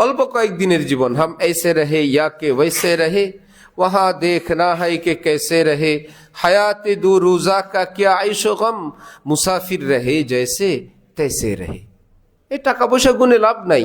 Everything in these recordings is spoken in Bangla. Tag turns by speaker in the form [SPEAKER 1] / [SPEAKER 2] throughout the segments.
[SPEAKER 1] অল্প কয়েকদিনের জীবন। হাম ऐसे रहे या के वैसे रहे, वहाँ देखना है कि कैसे रहे, हयात दो रोजा का क्या आयशो गम, मुसाफिर रहे जैसे तैसे रहे। এই টাকা পয়সা গুনে লাভ নাই।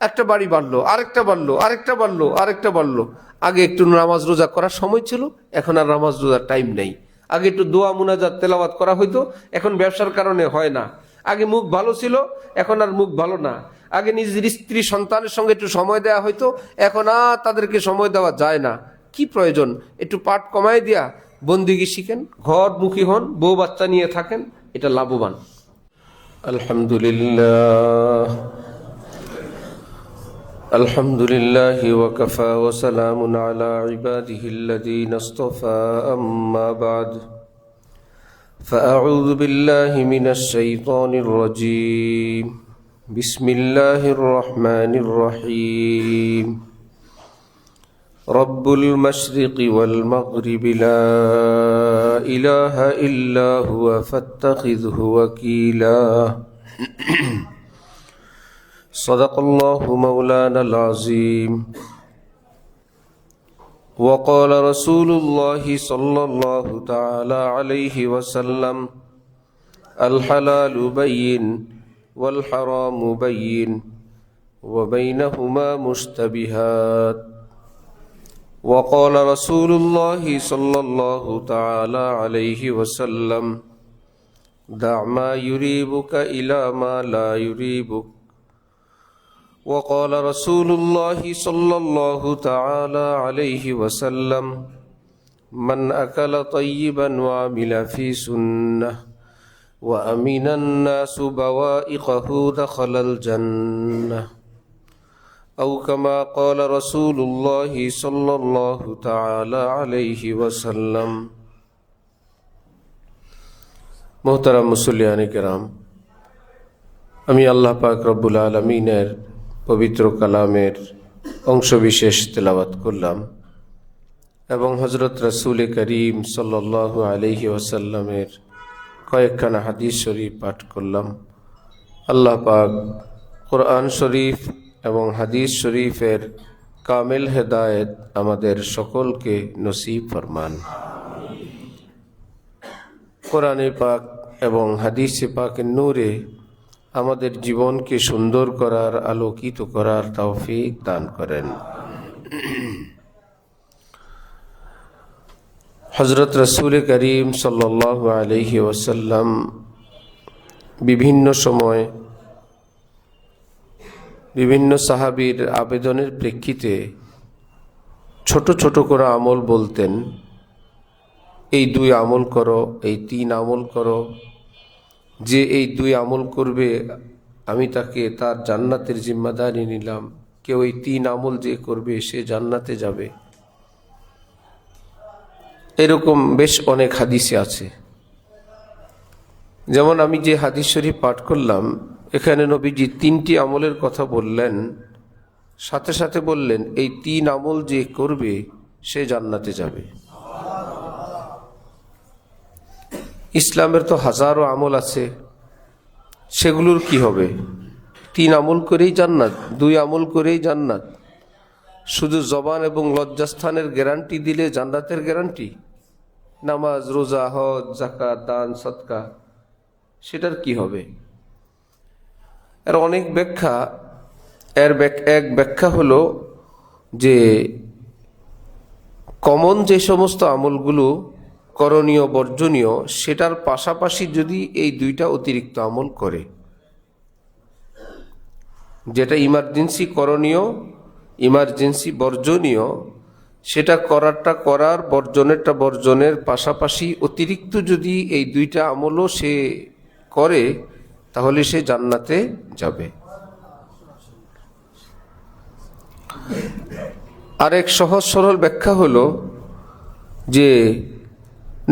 [SPEAKER 1] একটা বাড়ি বাড়লো, আরেকটা বাড়লো, আরেকটা বাড়লো, আরেকটা বাড়লো। আগে একটু নামাজ রোজা করার সময় ছিল, এখন আর নামাজ রোজার টাইম নেই। আগে একটু দোয়া মুনাজাত তেলাওয়াত করা হইতো, এখন ব্যবসার কারণে হয় না। আগে মুখ ভালো ছিল, এখন আর মুখ ভালো না। আগে নিজের স্ত্রী সন্তানের সঙ্গে একটু সময় দেওয়া হইতো, এখন আর তাদেরকে সময় দেওয়া যায় না। কি প্রয়োজন? একটু পাট কমায় দিয়া বন্দিগি শিখেন, ঘরমুখী হন, বউ বাচ্চা নিয়ে থাকেন, এটা লাভবান। আলহামদুলিল্লাহ, আলহামদুলিল্লাহি ওয়া কাফা ওয়া সালামুন আলা ইবাদিহিল্লাযীনা ইসতাফা, আম্মা বা'দ। فأعوذ بالله من الشيطان الرجيم. بسم الله الرحمن الرحيم. رب المشرق والمغرب لا إله إلا هو فاتخذه وكيلا. صدق الله مولانا العظيم. وقال رسول الله صلى الله تعالى عليه وسلم: الحلال بين والحرام بين وبينهما مشتبهات. وقال رسول الله صلى الله تعالى عليه وسلم: دع ما يريبك إلى ما لا يريبك. وقال رسول الله صلى الله تعالى عليه وسلم: من أكل طيبا وعمل في سنة وأمن الناس بوائقه دخل الجنة. أو كما قال رسول الله صلى الله تعالى عليه وسلم. মোহতারাম মুসল্লিয়ানে কেরাম, আমি আল্লাহ পাক রব্বুল আলামিনের পবিত্র কালামের অংশবিশেষ তেলাওয়াত করলাম এবং হযরত রাসূল করিম সাল্লাল্লাহু আলাইহি ওয়াসাল্লামের কয়েকখানা হাদিস শরীফ পাঠ করলাম। আল্লাহ পাক কোরআন শরীফ এবং হাদিস শরীফের কামিল হেদায়েত আমাদের সকলকে নসিব ফরমান। কোরআনে পাক এবং হাদিসে পাকের নূরে আমাদের জীবনকে সুন্দর করার, আলোকিত করার তৌফিক দান করেন। হযরত রাসূল করিম সাল্লাল্লাহু আলাইহি ওয়াসাল্লাম বিভিন্ন সময় বিভিন্ন সাহাবীর আবেদনের প্রেক্ষিতে ছোট ছোট করে আমল বলতেন। এই 2 আমল করো, এই 3 আমল করো, যে এই 2 আমল করবে আমি তাকে তার জান্নাতের জিম্মাদারি নিলাম। কেউ এই 3 আমল যে করবে সে জান্নাতে যাবে। এরকম বেশ অনেক হাদিসে আছে। যেমন আমি যে হাদিস শরীফ পাঠ করলাম, এখানে নবীজি 3টি আমলের কথা বললেন, সাথে সাথে বললেন এই 3 আমল যে করবে সে জান্নাতে যাবে। ইসলামের তো হাজারো আমল আছে, সেগুলোর কি হবে? 3 আমল করেই জান্নাত, 2 আমল করেই জান্নাত। শুধু জবান এবং লজ্জাস্থানের গ্যারান্টি দিলে জান্নাতের গ্যারান্টি? নামাজ, রোজা, হজ, যাকাত, দান, সদকা, সেটার কি হবে? এর অনেক ব্যাখ্যা। এক ব্যাখ্যা হলো যে কমন যে সমস্ত আমলগুলো করণীয় বর্জনীয়, সেটার পাশাপাশি যদি এই 2টা অতিরিক্ত আমল করে, যেটা ইমার্জেন্সি করণীয়, ইমার্জেন্সি বর্জনীয়, সেটা করার বর্জনেরটা বর্জনের পাশাপাশি অতিরিক্ত যদি এই 2টা আমলও সে করে, তাহলে সে জান্নাতে যাবে। আরেক সহজ সরল ব্যাখ্যা হলো যে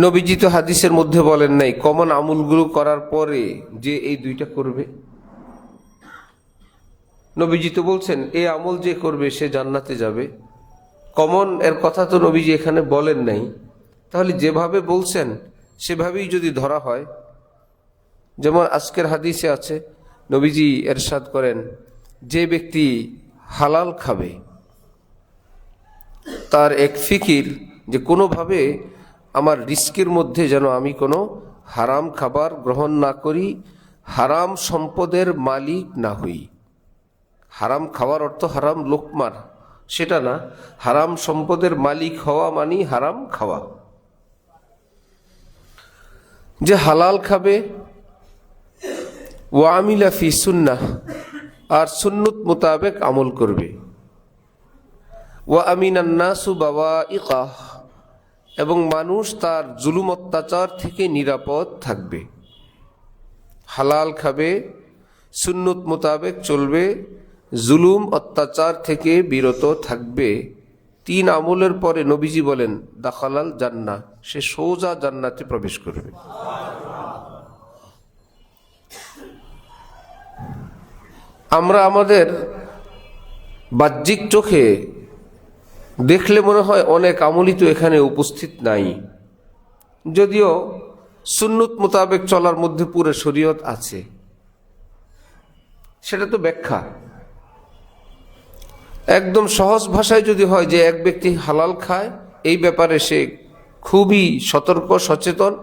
[SPEAKER 1] নবীজি তো হাদিসের মধ্যে বলেন নাই কমন আমলগুলো করার পরে যে এই 2টা করবে। নবীজি তো বলছেন এই আমল যে করবে সে জান্নাতে যাবে। কমন এর কথা তো নবীজি এখানে বলেন নাই। তাহলে যেভাবে বলছেন সেভাবেই যদি ধরা হয়, যেমন আজকের হাদিসে আছে, নবীজি এরশাদ করেন যে ব্যক্তি হালাল খাবে, তার এক ফিকির যে কোনোভাবে আমার রিস্কের মধ্যে যেন আমি কোনো হারাম খাবার গ্রহণ না করি, হারাম সম্পদের মালিক না হই। হারাম খাওয়ার অর্থ হারাম লোকমার, সেটা না। হারাম সম্পদের মালিক হওয়া মানে হারাম খাওয়া। যে হালাল খাবে, ওয়া আমিলা ফি সুন্নাহ, আর সুন্নত মোতাবেক আমল করবে। ওয়া আমিনান নাসু বাওয়াইকাহ, এবং মানুষ তার জুলুম অত্যাচার থেকে নিরাপদ থাকবে। হালাল খাবে, সুন্নত মোতাবেক চলবে, জুলুম অত্যাচার থেকে বিরত থাকবে। 3 আমলের পরে নবীজি বলেন দাখালাল জান্নাহ, সে সোজা জান্নাতে প্রবেশ করবে। আমরা আমাদের বাহ্যিক চোখে দেখলে মনে হয় অনেক আমলই তো এখানে উপস্থিত নাই, যদিও সুন্নত মোতাবেক চলার মধ্যে পুরো শরীয়ত আছে। সেটা তো ব্যাখ্যা। একদম সহজ ভাষায় যদি হয় যে এক ব্যক্তি হালাল খায়, এই ব্যাপারে সে খুবই সতর্ক সচেতন,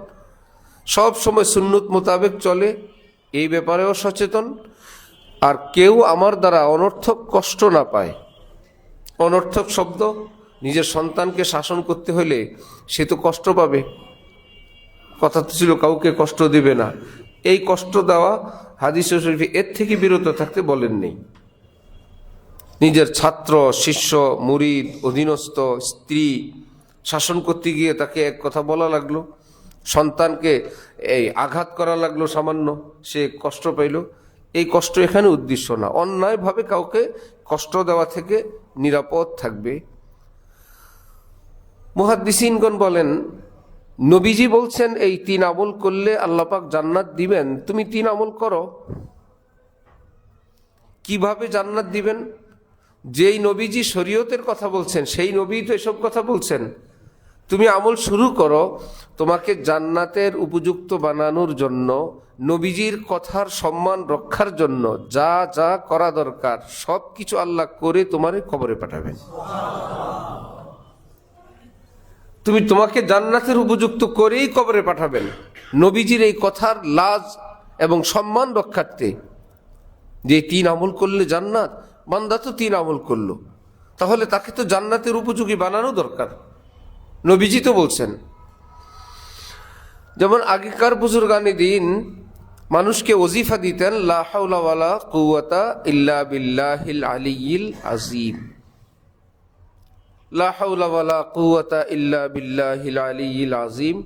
[SPEAKER 1] সব সময় সুন্নত মোতাবেক চলে, এই ব্যাপারেও সচেতন, আর কেউ আমার দ্বারা অনর্থক কষ্ট না পায়। অনর্থক শব্দ, নিজের সন্তানকে শাসন করতে হলে সে তো কষ্ট পাবে, কথা তো ছিল কাউকে কষ্ট দিবে না। এই কষ্ট দেওয়া হাদিসে শরীফে এর থেকে বিরত থাকতে বলেন নেই। নিজের ছাত্র, শিষ্য, মুরিদ, অধীনস্থ, স্ত্রী শাসন করতে গিয়ে তাকে এক কথা বলা লাগলো, সন্তানকে এই আঘাত করা লাগলো সামান্য, সে কষ্ট পাইল। এই কষ্ট এখানে উদ্দেশ্য না, অন্যায়ভাবে কাউকে কষ্ট দেওয়া থেকে নিরাপদ থাকবে। মুহাদ্দিসিনগণ বলেন, নবীজি বলছেন এই 3 আমল করলে আল্লাহ পাক জান্নাত দিবেন, তুমি 3 আমল করো। কিভাবে জান্নাত দিবেন? যেই নবীজি শরীয়তের কথা বলছেন সেই নবী তো এসব কথা বলছেন। তুমি আমল শুরু করো, তোমাকে জান্নাতের উপযুক্ত বানানোর জন্য, নবীজির কথার সম্মান রক্ষার জন্য যা যা করা দরকার সব কিছু আল্লাহ করে তোমারে কবরে পাঠাবেন। তোমাকে জান্নাতের উপযুক্ত করেই কবরে পাঠাবেন, নবীজির এই কথার লাজ এবং সম্মান রক্ষার্থে। যে 3 আমল করলে জান্নাত, বান্দা তো 3 আমল করলো, তাহলে তাকে তো জান্নাতের উপযোগী বানানো দরকার, নবীজি তো বলছেন। যেমন আগেকার বুজুর্গানে দিন মানুষকে ওজিফা দিতেন, লা হাওলা ওয়ালা কুওয়াতা ইল্লা বিল্লাহিল আলিয়্যিল আযীম, লা হাওলা ওয়ালা কুওয়াতা ইল্লা বিল্লাহিল আলিয়্যিল আযীম,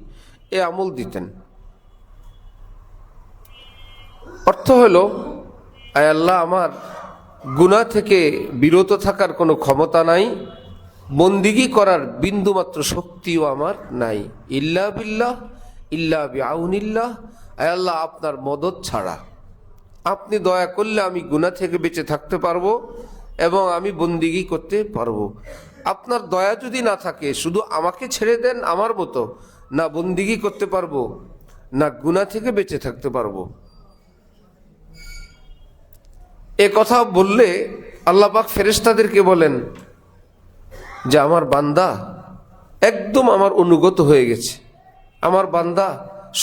[SPEAKER 1] এ আমল দিতেন। অর্থ হলো, আয় আল্লাহ, আমার গুনাহ থেকে বিরত থাকার কোনো ক্ষমতা নাই, বন্দিগি করার বিন্দুমাত্র শক্তিও আমার নাই, ইল্লা বিল্লাহ ইল্লা বিআউনিল্লাহ, আয় আল্লাহ আপনার মদদ ছাড়া, আপনি দয়া করলে আমি গুনাহ থেকে বেঁচে থাকতে পারবো এবং আমি বন্দিগি করতে পারবো। আপনার দয়া যদি না থাকে, শুধু আমাকে ছেড়ে দেন, আমার মতো না বন্দিগি করতে পারবো না গুনাহ থেকে বেঁচে থাকতে পারবো। এ কথা বললে আল্লাহ পাক ফেরেশতাদেরকে বলেন যে আমার বান্দা একদম আমার অনুগত হয়ে গেছে, আমার বান্দা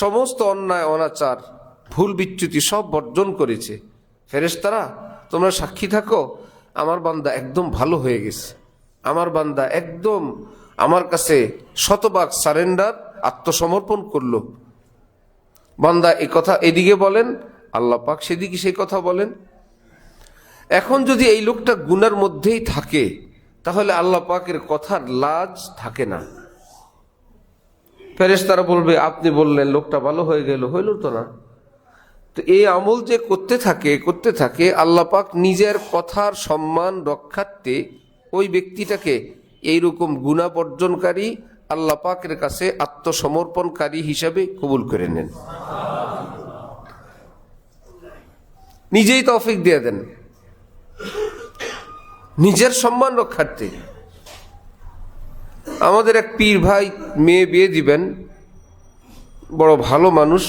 [SPEAKER 1] সমস্ত অন্যায় অনাচার ভুল বিচ্যুতি সব বর্জন করেছে। ফেরেশতারা তোমরা সাক্ষী থাকো, আমার বান্দা একদম ভালো হয়ে গেছে, আমার বান্দা একদম আমার কাছে শতভাগ সারেন্ডার, আত্মসমর্পণ করলো। বান্দা এই কথা এদিকে বলেন, আল্লাহ পাক সেদিকে সেই কথা বলেন। এখন যদি এই লোকটা গুনার মধ্যেই থাকে, তাহলে আল্লাহ পাকের কথার লাজ থাকে না। ফেরেশতারা বলবে, আপনি বললেন লোকটা ভালো হয়ে গেল, হইল তো না। তো এই আমল যে করতে থাকে আল্লাহ পাক নিজের কথার সম্মান রক্ষার্থে ওই ব্যক্তিটাকে এইরকম গুনাহ বর্জনকারী, আল্লাহ পাকের কাছে আত্মসমর্পণকারী হিসাবে কবুল করে নেন, নিজেই তৌফিক দিয়ে দেন নিজের সম্মান রক্ষার্থে। আমাদের এক পীর ভাই মেয়ে বিয়ে দিবেন, বড় ভালো মানুষ,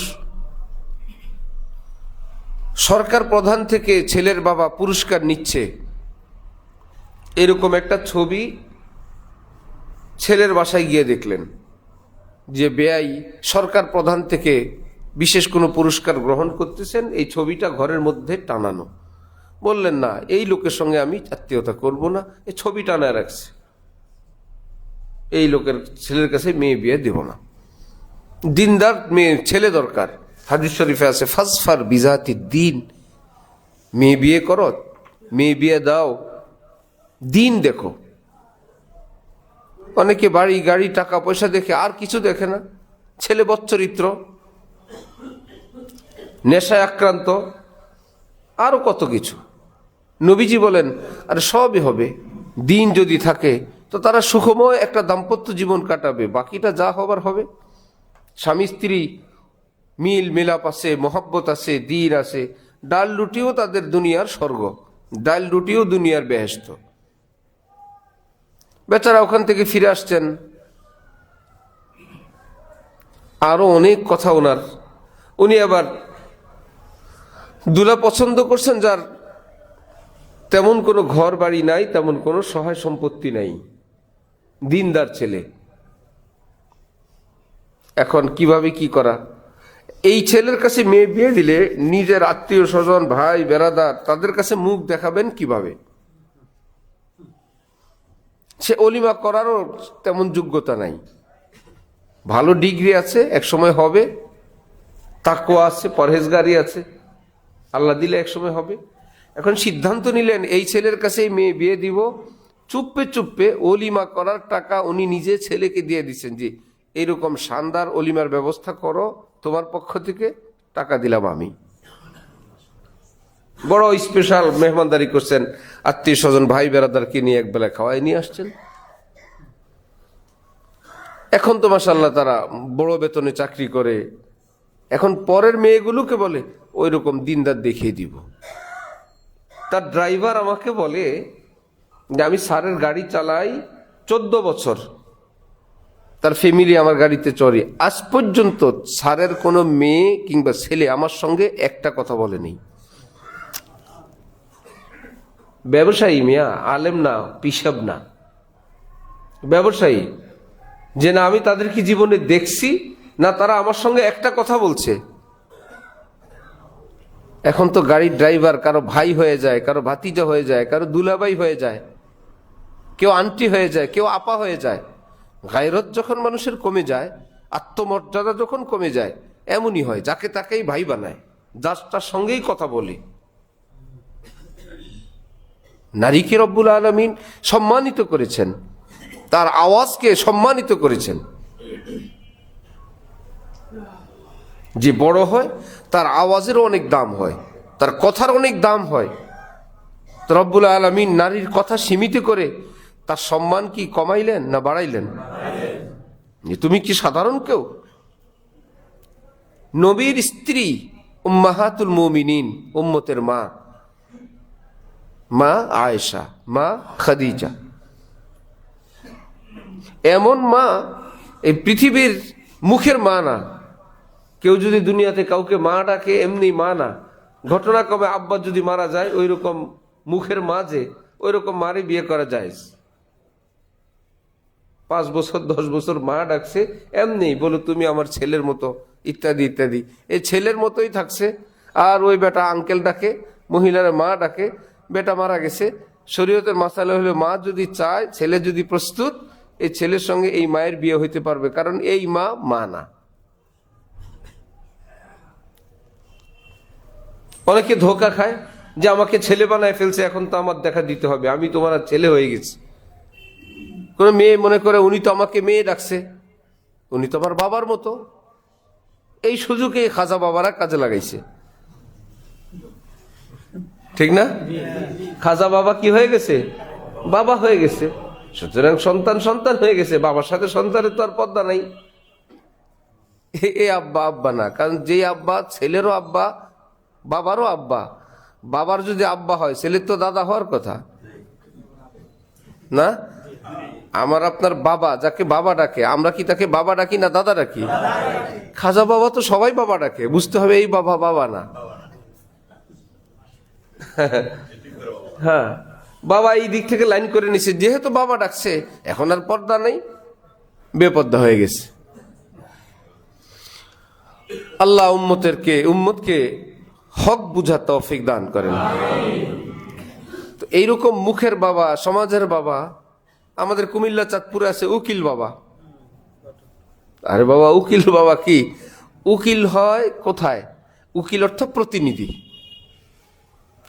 [SPEAKER 1] সরকার প্রধান থেকে ছেলের বাবা পুরস্কার নিচ্ছে, এরকম একটা ছবি ছেলের বাসায় গিয়ে দেখলেন যে বেয়াই সরকার প্রধান থেকে বিশেষ কোনো পুরস্কার গ্রহণ করতেছেন, এই ছবিটা ঘরের মধ্যে টানানো। বললেন না, এই লোকের সঙ্গে আমি আত্মীয়তা করব না, এই ছবি টানায় রাখছে, এই লোকের ছেলের কাছে মেয়ে বিয়ে দেব না। দিনদার মেয়ে ছেলে দরকার। হাদিস শরীফে আছে ফাজফার বিজাতি দিন, মেয়ে বিয়ে করো, মেয়ে বিয়ে দাও, দিন দেখো। অনেকে বাড়ি গাড়ি টাকা পয়সা দেখে আর কিছু দেখে না, ছেলে বচ্চরিত্র, নেশায় আক্রান্ত, আরো কত কিছু। নবীজি বলেন আরে সবই হবে, দিন যদি থাকে তো তারা সুখময় একটা দাম্পত্য জীবন কাটাবে, বাকিটা যা হবার হবে। স্বামী স্ত্রী মিল মিলাপ আছে, মহব্বত আছে, দিন আছে। ডাল রুটিও তাদের দুনিয়ার স্বর্গ, ডাল রুটিও দুনিয়ার বেহেশত। বেচারা ওখান থেকে ফিরে আসছেন, আরো অনেক কথা ওনার। উনি আবার দুলা পছন্দ করছেন যার তেমন কোনো ঘর বাড়ি নাই, তেমন কোনো সহায় সম্পত্তি নাই, দিনদার ছেলে। এখন কিভাবে কি করা? এই ছেলের কাছে মেয়ে বিয়ে দিলে নিজের আত্মীয় স্বজন, ভাই বেরাদার, তাদের কাছে মুখ দেখাবেন কিভাবে? সে অলিমা করারও তেমন যোগ্যতা নাই, ভালো ডিগ্রি আছে, এক সময় হবে, তাকওয়া আছে, পরহেজগারি আছে, আল্লাহ দিলে এক সময় হবে। এখন সিদ্ধান্ত নিলেন এই ছেলের কাছে মেয়ে বিয়ে দিব। চুপে চুপে অলিমা করার টাকা উনি নিজে ছেলেকে দিয়ে দিচ্ছেন, যে এরকম শানদার অলিমার ব্যবস্থা করো, তোমার পক্ষ থেকে টাকা দিলাম আমি। বড় স্পেশাল মেহমানদারি করছেন, আত্মীয় স্বজন ভাই বেড়াদারকে নিয়ে একবেলা খাওয়াই নিয়ে আসছেন। এখন তো মাশাআল্লাহ তারা বড় বেতনে চাকরি করে। এখন পরের মেয়েগুলোকে বলে ওই রকম দিনদার দেখিয়ে দিব। তার ড্রাইভার আমাকে বলে যে আমি স্যারের গাড়ি চালাই 14 বছর, তার ফ্যামিলি আমার গাড়িতে চড়ে, আজ পর্যন্ত স্যারের কোনো মেয়ে কিংবা ছেলে আমার সঙ্গে একটা কথা বলেনি। ব্যবসায়ী মিয়া, আলেম না, পিসাব না, ব্যবসায়ী। যে না আমি তাদেরকে জীবনে দেখছি, না তারা আমার সঙ্গে একটা কথা বলছে। এখন তো গাড়ির ড্রাইভার কারো ভাই হয়ে যায়, কারো ভাতিজা হয়ে যায়, কারো দুলাভাই হয়ে যায়, কেউ আন্টি হয়ে যায়, কেউ আপা হয়ে যায়। গায়রত যখন মানুষের কমে যায়, আত্মমর্যাদা যখন কমে যায়, এমনই হয়, যাকে তাকেই ভাই বানায়, যার তার সঙ্গেই কথা বলে। নারীকে রব্বুল আলামিন সম্মানিত করেছেন, তার আওয়াজকে সম্মানিত করেছেন। যে বড় হয় তার আওয়াজেরও অনেক দাম হয়, তার কথার অনেক দাম হয়। রব্বুল আলামিন নারীর কথা সীমিত করে তার সম্মান কি কমাইলেন না বাড়াইলেন? তুমি কি সাধারণ কেউ? নবীর স্ত্রী উম্মাহাতুল মুমিনিন, উম্মতের মা, মা আয়েশা, মা খাদিজা, এমন মা এই পৃথিবীর মুখের মা না। কেউ যদি দুনিয়াতে কাউকে মা ডাকে এমনি মা না, ঘটনা কবে আব্বা যদি মারা যায় ওই রকম মুখের মা, যে ওই রকম মারে বিয়ে করা যায়। 5 বছর 10 বছর মা ডাকছে, এমনি বলো তুমি আমার ছেলের মতো, ইত্যাদি ইত্যাদি। এই ছেলের মতোই থাকছে। আর ওই বেটা আঙ্কেল ডাকে, মহিলারা মা ডাকে, বেটা মারা গেছে। শরীয়তের মাসালা হলো মা যদি চায়, ছেলে যদি প্রস্তুত, এই ছেলের সঙ্গে এই মায়ের বিয়ে হইতে পারবে, কারণ এই মা মা না। অনেকে ধোঁকা খায় যে আমাকে ছেলে বানায় ফেলছে, এখন তো আমার দেখা দিতে হবে, আমি তোমার ছেলে হয়ে গেছি। কোন মেয়ে মনে করে উনি তো আমাকে মেয়ে ডাকছে, উনি তো আমার বাবার মতো। এই সুযোগে খাজা বাবারা কাজে লাগাইছে, ঠিক না? খাজা বাবা কি হয়ে গেছে? বাবা হয়ে গেছে। সুতরাং সন্তান সন্তান হয়ে গেছে, বাবার সাথে সন্তানের তো আর পর্দা নাই। এ আব্বা আব্বা না, কারণ যে আব্বা ছেলেরও আব্বা, বাবারও আব্বা। বাবার যদি আব্বা হয়, ছেলের তো দাদা হওয়ার কথা না? আমার আপনার বাবা যাকে বাবা ডাকে, আমরা কি তাকে বাবা ডাকি না দাদা ডাকি? খাজা বাবা তো সবাই বাবা ডাকে, বুঝতে হবে এই বাবা বাবা না। হ্যাঁ, বাবা এই দিক থেকে লাইন করে নিছে, যেহেতু বাবা ডাকছে এখন আর পর্দা নেই, বেপর্দা হয়ে গেছে। আল্লাহ উম্মতকে হক বুঝা তৌফিক দান করেন। তো এইরকম মুখের বাবা, সমাজের বাবা, আমাদের কুমিল্লা চাঁদপুরে আছে উকিল বাবা। আরে বাবা, উকিল বাবা কি? উকিল হয় কোথায়? উকিল অর্থ প্রতিনিধি।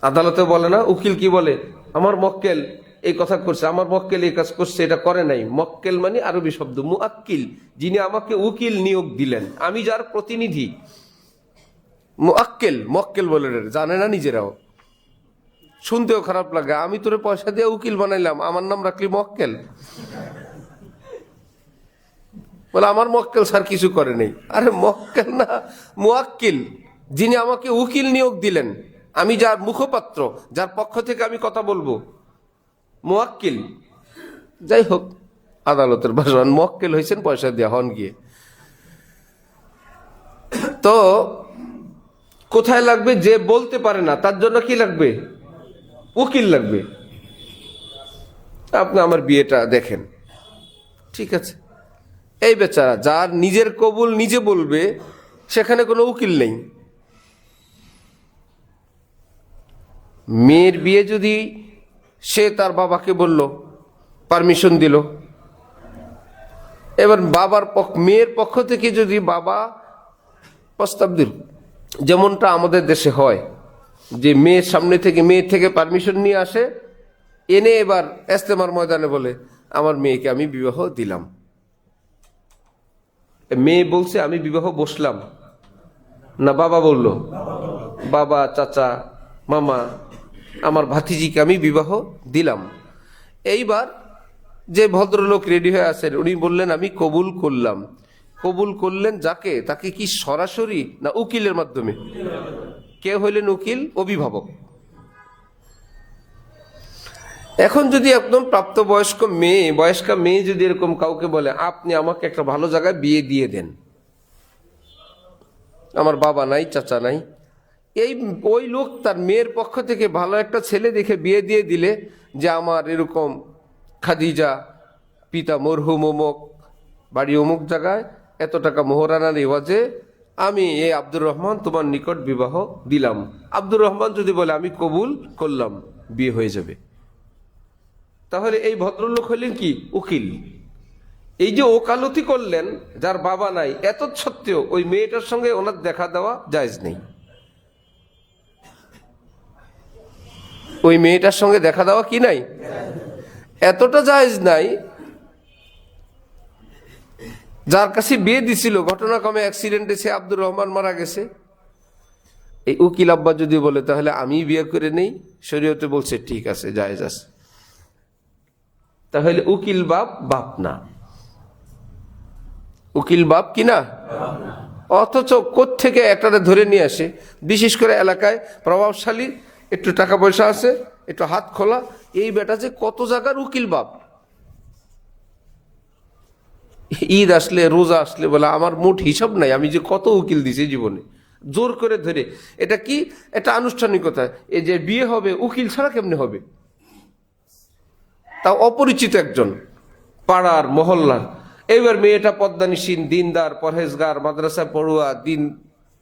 [SPEAKER 1] আদালতে বলে না, উকিল কি বলে? আমার মক্কেল এই কথা করছে, আমার মক্কেল এই কাজ করছে, এটা করে নাই। মক্কেল মানে আরবি শব্দ মুআক্কিল, যিনি আমাকে উকিল নিয়োগ দিলেন, আমি যার প্রতিনিধি। মুআক্কিল, মক্কেল বলে জানে না নিজেরাও, শুনতেও খারাপ লাগে। আমি তোরে পয়সা দিয়ে উকিল বানাইলাম, আমার নাম রাখলি মক্কেল। বলে আমার মক্কেল স্যার কিছু করে নেই। আরে মক্কেল না, মুআক্কিল, যিনি আমাকে উকিল নিয়োগ দিলেন, আমি যার মুখপাত্র, যার পক্ষ থেকে আমি কথা বলবো, মুআক্কিল। যাই হোক, আদালতের ভাষণ মক্কেল হয়েছেন পয়সা দেওয়া হন গিয়ে। তো কোথায় লাগবে? যে বলতে পারে না তার জন্য কি লাগবে? উকিল লাগবে। আপনি আমার বিয়েটা দেখেন, ঠিক আছে, এই বেচারা যার নিজের কবুল নিজে বলবে, সেখানে কোনো উকিল নেই। মেয়ের বিয়ে যদি সে তার বাবাকে বলল, পারমিশন দিল, এবার মেয়ের পক্ষ থেকে যদি বাবা প্রস্তাব দিল, যেমনটা আমাদের দেশে হয় যে মেয়ের সামনে থেকে, মেয়ে থেকে পারমিশন নিয়ে আসে, এনে এবার ইস্তেমার ময়দানে বলে আমার মেয়েকে আমি বিবাহ দিলাম। মেয়ে বলছে আমি বিবাহ বসলাম না, বাবা বলল, বাবা, চাচা, মামা, আমার ভাতিজিকে আমি বিবাহ দিলাম। এইবার যে ভদ্রলোক রেডি হয়ে আছেন উনি বললেন আমি কবুল করলাম। কবুল করলেন যাকে, তাকে কি সরাসরি না উকিলের মাধ্যমে? কে হইলেন উকিল? অভিভাবক। এখন যদি একদম প্রাপ্তবয়স্কা মেয়ে যদি এরকম কাউকে বলে আপনি আমাকে একটা ভালো জায়গায় বিয়ে দিয়ে দেন, আমার বাবা নাই, চাচা নাই, ওই লোক তার মেয়ের পক্ষ থেকে ভালো একটা ছেলে দেখে বিয়ে দিয়ে দিলে যে আমার এরকম খাদিজা, পিতা মরহুম অমুক, বাড়ি অমুক জায়গায়, এত টাকা মোহরানার এওয়াজে আমি এই আব্দুর রহমান তোমার নিকট বিবাহ দিলাম। আব্দুর রহমান যদি বলে আমি কবুল করলাম, বিয়ে হয়ে যাবে। তাহলে এই ভদ্রলোক হলেন কি? উকিল। এই যে ওকালতি করলেন, যার বাবা নাই, এত সত্ত্বেও ওই মেয়েটার সঙ্গে ওনার দেখা দেওয়া জায়েজ নেই। ওই মেয়েটার সঙ্গে দেখা দেওয়া কি নাই? এতটা জায়েজ নাই, যার কাছে বিয়ে দিছিল ঘটনাক্রমে অ্যাক্সিডেন্টে সে আব্দুর রহমান মারা গেছে। এই উকিল আব্বা যদি বলে তাহলে আমি বিয়ে করে নেই, শরীয়তে বলছে ঠিক আছে, জায়েজ আছে। তাহলে উকিল বাপ না, উকিল বাপ কি না? অথচ কোত্থেকে একটারে ধরে নিয়ে আসে, বিশেষ করে এলাকায় প্রভাবশালী, একটু টাকা পয়সা আছে, একটু হাত খোলা, এই বেটা যে কত জায়গার উকিল বাপ। ঈদ আসলে, রোজা আসলে বলে আমার মোট হিসাব নাই, আমি যে কত উকিল দিছি জীবনে, জোর করে ধরে। এটা কি? এটা আনুষ্ঠানিকতা। এই যে বিয়ে হবে, উকিল ছাড়া কেমনে হবে? তাও অপরিচিত একজন, পাড়ার মহল্লার। এইবার মেয়েটা পদ্মানিসীন, দিনদার, পরহেজগার, মাদ্রাসায় পড়ুয়া,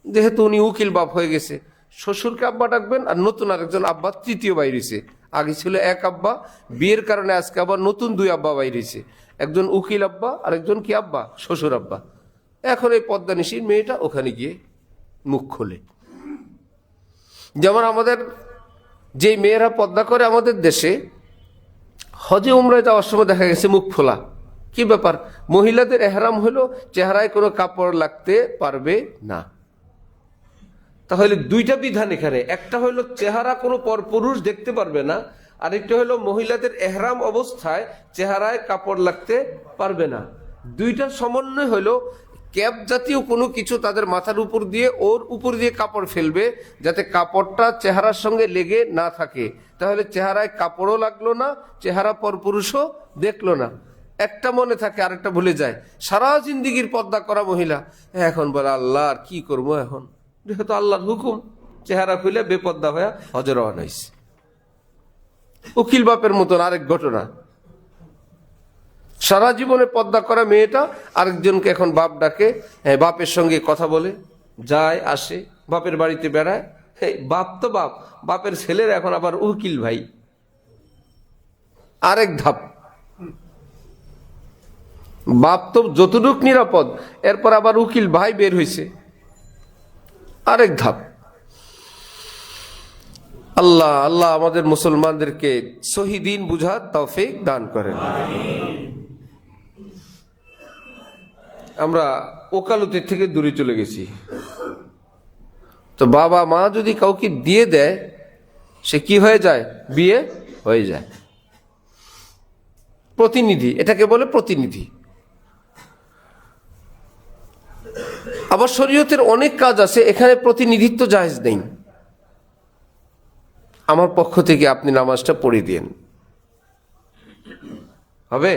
[SPEAKER 1] যেহেতু উনি উকিল বাপ হয়ে গেছে, শ্বশুরকে আব্বা ডাকবেন, আর নতুন আরেকজন আব্বা তৃতীয় বাইরেছে। আগে ছিল এক আব্বা, বিয়ের কারণে আজকে আবার নতুন দুই আব্বা বাইরেছে, একজন উকিল আব্বা আর একজন কি আব্বা? শ্বশুর আব্বা। এখন এই পদ্মানিসীন মেয়েটা ওখানে গিয়ে মুখ খোলে। যেমন আমাদের যে মেয়েরা পর্দা করে আমাদের দেশে, হজে উমরায় যাওয়ার সময় দেখা গেছে মুখ খোলা। কি ব্যাপার? মহিলাদের এহরাম হলো চেহারায় কোনো কাপড় লাগতে পারবে না। তাহলে দুইটা বিধান এখানে, একটা হলো চেহারা কোনো পরপুরুষ দেখতে পারবে না, আরেকটা হলো মহিলাদের এহরাম অবস্থায় চেহারায় কাপড় লাগতে পারবে না। দুইটার সমন্বয় হলো ক্যাপ জাতীয় কোনো কিছু তাদের মাথার উপর দিয়ে, ওর উপর দিয়ে কাপড় ফেলবে যাতে কাপড়টা চেহারার সঙ্গে লেগে না থাকে। তাহলে চেহারায় কাপড়ও লাগলো না, চেহারা পরপুরুষও দেখলো না। একটা মনে থাকে আরেকটা ভুলে যায়। সারা জিন্দিগির পর্দা করা মহিলা এখন বলে আল্লাহ আর কি করবো, এখন যেহেতু আল্লাহর হুকুম, চেহারা খুলে বেপর্দা হয়ে হজে রওনা হইছে। উকিল বাপের মতন আরেক ঘটনা। সারা জীবনে পর্দা করা মেয়েটা আরেকজনকে এখন বাপ ডাকে, বাপের সঙ্গে কথা বলে, যায় আসে, বাপের বাড়িতে বেড়ায়। বাপ তো বাপ, বাপের ছেলের এখন আবার উকিল ভাই, আরেক ধাপ। বাপ তো যতটুক নিরাপদ, এরপর আবার উকিল ভাই বের হয়েছে, আরেক ধাপ। আল্লাহ আল্লাহ আমাদের মুসলমানদেরকে সহি দ্বীন বুঝার তৌফিক দান করেন। আমরা ওকালতির থেকে দূরে চলে গেছি। তো বাবা মা যদি কাউকে দিয়ে দেয়, সে কি হয়ে যায়? বিয়ে হয়ে যায়। প্রতিনিধি, এটাকে বলে প্রতিনিধি। আবার শরীয়তের অনেক কাজ আছে, এখানে প্রতিনিধিত্ব জায়েজ নেই। আমার পক্ষ থেকে আপনি নামাজটা পড়ে দিন, হবে?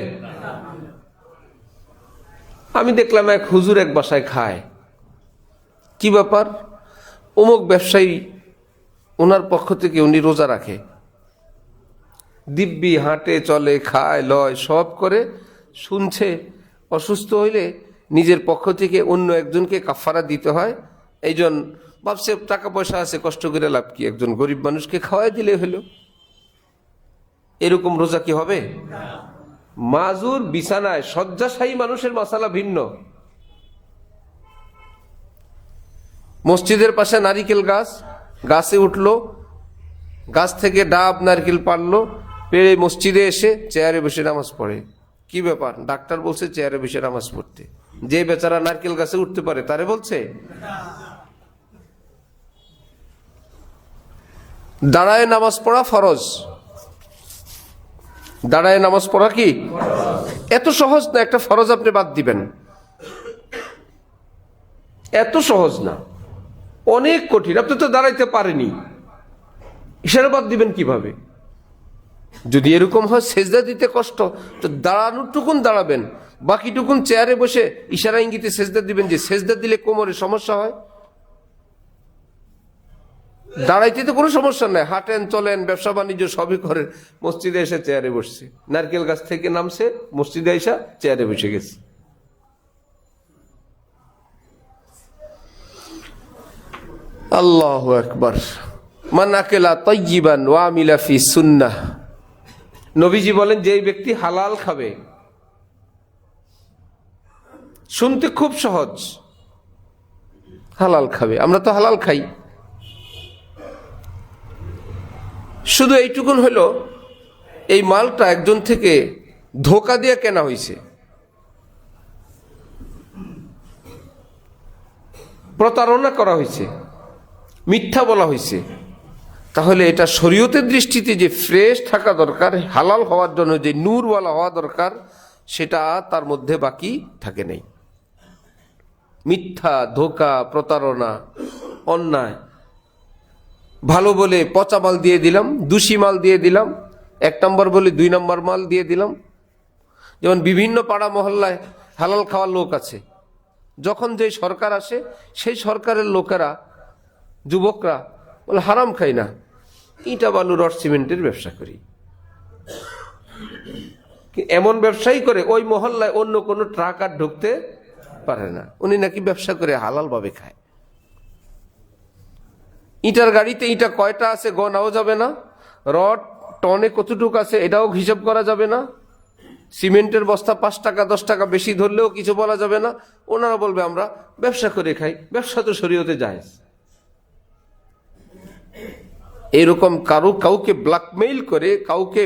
[SPEAKER 1] আমি দেখলাম এক হুজুর এক বাসায় খায়। কি ব্যাপার? অমুক ব্যবসায়ী, ওনার পক্ষ থেকে উনি রোজা রাখে, দিব্যি হাঁটে, চলে, খায়, লয়, সব করে। শুনছে অসুস্থ হইলে নিজের পক্ষ থেকে অন্য একজনকে কাফারা দিতে হয়। এইজন ভাবছে টাকা পয়সা আছে, কষ্ট করে লাভ কি, একজন গরিব মানুষকে খাওয়াই দিলে হলো। এরকম রোজা কি হবে? মাজুর বিছানায় শয্যাশায়ী মানুষের মাসালা ভিন্ন। মসজিদের পাশে নারিকেল গাছ, গাছে উঠলো, গাছ থেকে ডাব নারকেল পারলো, পেড়ে মসজিদে এসে চেয়ারে বসে নামাজ পড়ে। কি ব্যাপার? ডাক্তার বলছে চেয়ারে বসে নামাজ পড়তে। যে বেচারা নারকেল গাছে উঠতে পারে তারে বলছে? দাঁড়ায় নামাজ পড়া ফরজ। দাঁড়ায় নামাজ পড়া কি এত সহজ না? একটা ফরজ আপনি বাদ দিবেন, এত সহজ না, অনেক কঠিন। আপনি তো দাঁড়াইতে পারেনি, ইশারা বাদ দিবেন কিভাবে? যদি এরকম হয় সেজদা দিতে কষ্ট, তো দাঁড়ানোর টুকুন দাঁড়াবেন, বাকিটুকুন চেয়ারে বসে ইশারা ইঙ্গিতে সেজদা দিবেন। যে সেজদা দিলে কোমরে সমস্যা হয়, দাঁড়াইতে তো কোনো সমস্যা নাই, হাঁটেন, চলেন, ব্যবসা বাণিজ্য সবই করেন। মসজিদে এসে চেয়ারে বসছে, নারকেল গাছ থেকে নামছে, মসজিদে এসে চেয়ারে বসে গেছে। আল্লাহু আকবার। মান আকালা তাইয়িবান ওয়া আমিলা ফি সুন্নাহ। নবীজি বলেন, যে ব্যক্তি হালাল খাবে, শুনতে খুব সহজ, হালাল খাবে। আমরা তো হালাল খাই, শুধু এইটুকুন হলো এই মালটা একজন থেকে ধোকা দিয়ে কেনা হয়েছে, প্রতারণা করা হয়েছে, মিথ্যা বলা হয়েছে। তাহলে এটা শরীয়তের দৃষ্টিতে যে ফ্রেশ থাকা দরকার, হালাল হওয়ার জন্য যে নূরওয়ালা হওয়া দরকার, সেটা তার মধ্যে বাকি থাকে নাই। মিথ্যা, ধোকা, প্রতারণা, অন্যায়, ভালো বলে পচা মাল দিয়ে দিলাম, দূষী মাল দিয়ে দিলাম, 1 নম্বর বলে 2 নম্বর মাল দিয়ে দিলাম। যেমন বিভিন্ন পাড়া মহল্লায় হালাল খাওয়ার লোক আছে, যখন যে সরকার আসে সেই সরকারের লোকেরা, যুবকরা বলে হারাম খাই না, ইটা বালু রড সিমেন্টের ব্যবসা করি। এমন ব্যবসাই করে ওই মহল্লায় অন্য কোনো ট্রাক আর ঢুকতে পারে না, উনি নাকি ব্যবসা করে হালাল ভাবে খায়। ইটার গাড়িতে ইটা কয়টা আছে গনাও যাবে না, রড টনে কতটুকু আছে এটাও হিসাব করা যাবে না, সিমেন্টের বস্তা 5 টাকা 10 টাকা বেশি ধরলেও কিছু বলা যাবে না। ওনারা বলবে আমরা ব্যবসা করে খাই। ব্যবসা তো শরীয়তে জায়েজ। এরকম কাউকে ব্ল্যাকমেইল করে, কাউকে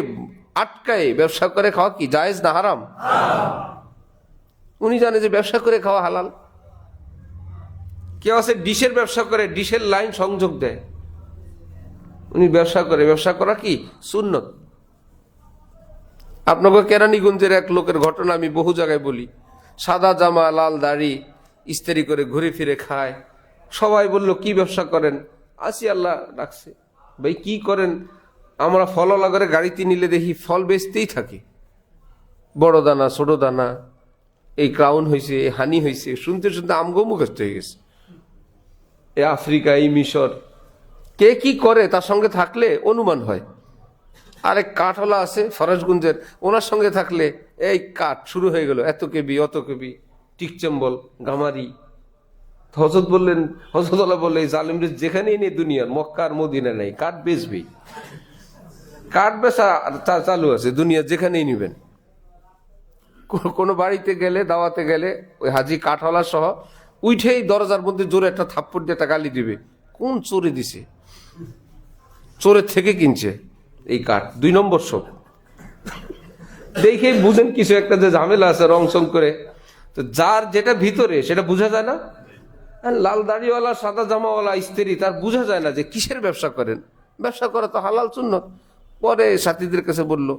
[SPEAKER 1] আটকায় ব্যবসা করে খাওয়া কি জায়েজ না হারাম? উনি জানে যে ব্যবসা করে খাওয়া হালাল। কেউ আছে ডিশের ব্যবসা করে, ডিশের লাইন সংযোগ দেয়, উনি ব্যবসা করে, ব্যবসা করা কি সুন্নত। আপনাকে কেরানীগঞ্জের এক লোকের ঘটনা আমি বহু জায়গায় বলি। সাদা জামা, লাল দাড়ি, ইস্ত্রি করে ঘুরে ফিরে খায়। সবাই বলল কি ব্যবসা করেন? আসি আল্লাহ রাখছে। ভাই কি করেন? আমরা ফলওয়ালা করে গাড়িতে নিলে দেখি ফল বেচতেই থাকে, বড় দানা ছোট দানা, এই ক্রাউন হয়েছে, এই হানি হয়েছে, শুনতে শুনতে আমগো মুখস্থ হয়ে গেছে। এই আফ্রিকা, এই মিশর, কে কি করে তার সঙ্গে থাকলে অনুমান হয়। আরেক কাঠওয়ালা আছে ফরাজগঞ্জের, ওনার সঙ্গে থাকলে এই কাঠ শুরু হয়ে গেল, এত কেবি অত কেবি, টিকচম্বল গামারি। হযরত বললেন, হযরতওয়ালা বললেন, এই জালিম যেখানেই নেই দুনিয়ার, মক্কা আর মদিনা নেই, কাঠ বেচবি, কাঠ বেচা চালু আছে দুনিয়া, যেখানেই নিবেন। কোনো বাড়িতে গেলে, দাওয়াতে গেলে, ওই হাজি কাঠওয়ালা সহ উঠেই দরজার মধ্যে জোরে একটা থাপ্পড় দিয়ে একটা গালি দিবে। কোন চোরে দিছে? চোরের থেকে কিনছে এই কাঠ, 2 নম্বর সব। দেখে বুঝেন কিছু একটা যে ঝামেলা আছে রং সং করে। তো যার যেটা ভিতরে সেটা বোঝা যায় না। লাল দাড়িওয়ালা সাদা জামাওয়ালা স্ত্রী, তার বোঝা যায় না যে কিসের ব্যবসা করেন। ব্যবসা করা তো হালাল সুন্নত। পরে সাথীদের কাছে বলল,